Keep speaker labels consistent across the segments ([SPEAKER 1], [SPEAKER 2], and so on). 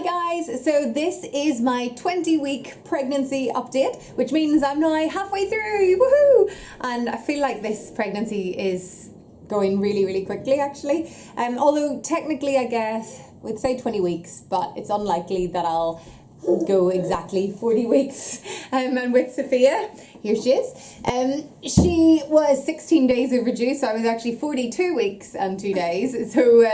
[SPEAKER 1] Hi guys, so this is my 20-week pregnancy update, which means I'm now halfway through, woohoo! And I feel like this pregnancy is going really quickly actually. Although technically I guess we'd say 20 weeks, but it's unlikely that I'll go exactly 40 weeks. And with Sophia, here she is. She was 16 days overdue, so I was actually 42 weeks and 2 days. So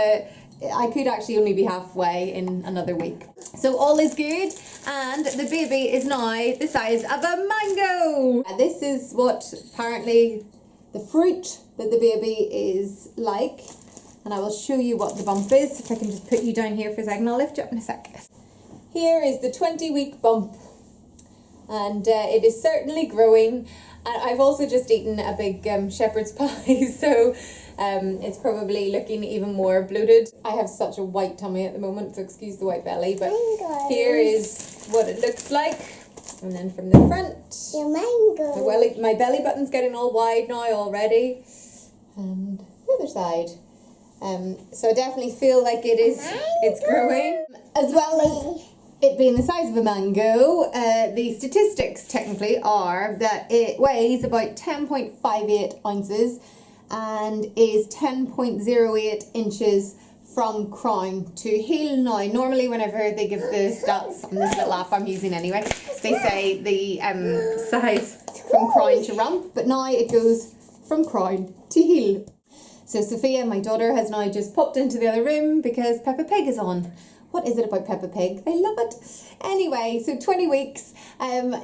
[SPEAKER 1] I could actually only be halfway in another week. So all is good, and the baby is now the size of a mango. This is what apparently the fruit that the baby is like, and I will show you what the bump is. If I can just put you down here for a second, I'll lift you up in a sec. Here is the 20-week bump, and it is certainly growing. And I've also just eaten a big shepherd's pie, so it's probably looking even more bloated. I have such a white tummy at the moment, so excuse the white belly, but here is what it looks like. And then from the front,
[SPEAKER 2] your mango.
[SPEAKER 1] My belly button's getting all wide now already. And the other side. So I definitely feel like it's growing. As well as it being the size of a mango, the statistics technically are that it weighs about 10.58 ounces and is 10.08 inches from crown to heel. Now, normally whenever they give the stats on this little app I'm using anyway, they say the size from crown to rump, but now it goes from crown to heel. So Sophia, my daughter, has now just popped into the other room because Peppa Pig is on. What is it about Peppa Pig? They love it. Anyway, so 20 weeks.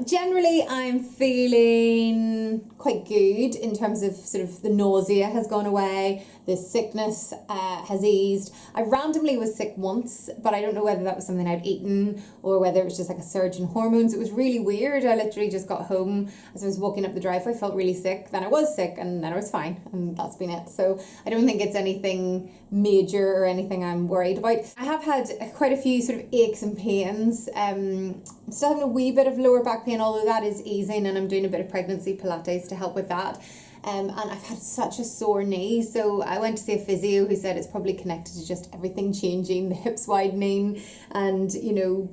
[SPEAKER 1] Generally, I'm feeling quite good in terms of sort of the nausea has gone away, the sickness has eased. I randomly was sick once, but I don't know whether that was something I'd eaten or whether it was just like a surge in hormones. It was really weird. I literally just got home as I was walking up the driveway, felt really sick. Then I was sick and then I was fine, and that's been it. So I don't think it's anything major or anything I'm worried about. I have had quite a few sort of aches and pains. I'm still having a wee bit of lower back pain, although that is easing, and I'm doing a bit of pregnancy pilates to help with that. And I've had such a sore knee, so I went to see a physio who said it's probably connected to just everything changing, the hips widening, and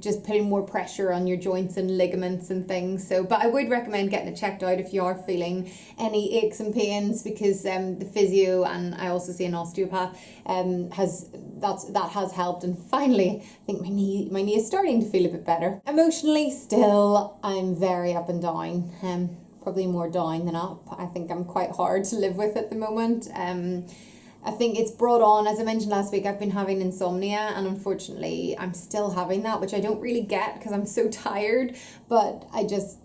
[SPEAKER 1] just putting more pressure on your joints and ligaments and things. So, but I would recommend getting it checked out if you are feeling any aches and pains, because the physio, and I also see an osteopath, that has helped. And finally, I think my knee is starting to feel a bit better. Emotionally, still, I'm very up and down. Probably more down than up. I think I'm quite hard to live with at the moment. I think it's brought on, as I mentioned last week, I've been having insomnia, and unfortunately I'm still having that, which I don't really get because I'm so tired, but I just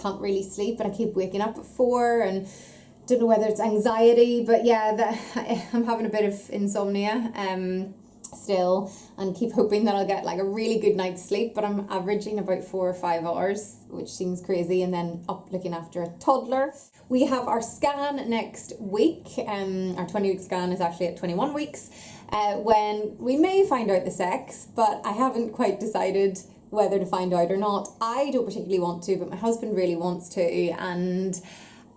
[SPEAKER 1] can't really sleep, and I keep waking up at 4, and don't know whether it's anxiety, but yeah, I'm having a bit of insomnia still, and keep hoping that I'll get like a really good night's sleep, but I'm averaging about 4 or 5 hours, which seems crazy, and then up looking after a toddler. We have our scan next week. Our 20-week scan is actually at 21 weeks, when we may find out the sex, but I haven't quite decided whether to find out or not. I don't particularly want to, but my husband really wants to, and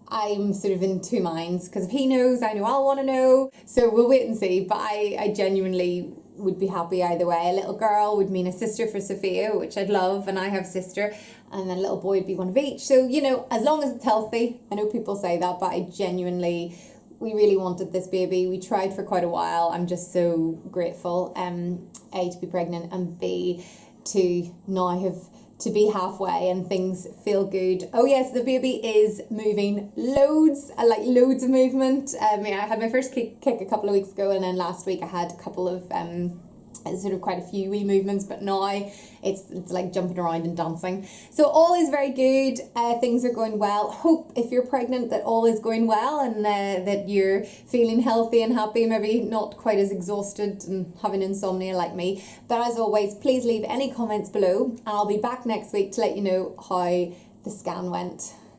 [SPEAKER 1] I'm sort of in two minds, because if he knows, I know I'll want to know. So we'll wait and see, but I genuinely would be happy either way. A little girl would mean a sister for Sophia, which I'd love, and I have a sister, and then a little boy would be one of each. So, as long as it's healthy. I know people say that, but we really wanted this baby. We tried for quite a while. I'm just so grateful, A, to be pregnant, and B, to now to be halfway and things feel good. Oh yes, the baby is moving loads, loads of movement. I had my first kick a couple of weeks ago, and then last week I had a couple of sort of quite a few wee movements, but now it's like jumping around and dancing. So all is very good. Things are going well. Hope if you're pregnant that all is going well, and that you're feeling healthy and happy, maybe not quite as exhausted and having insomnia like me. But as always, please leave any comments below, and I'll be back next week to let you know how the scan went.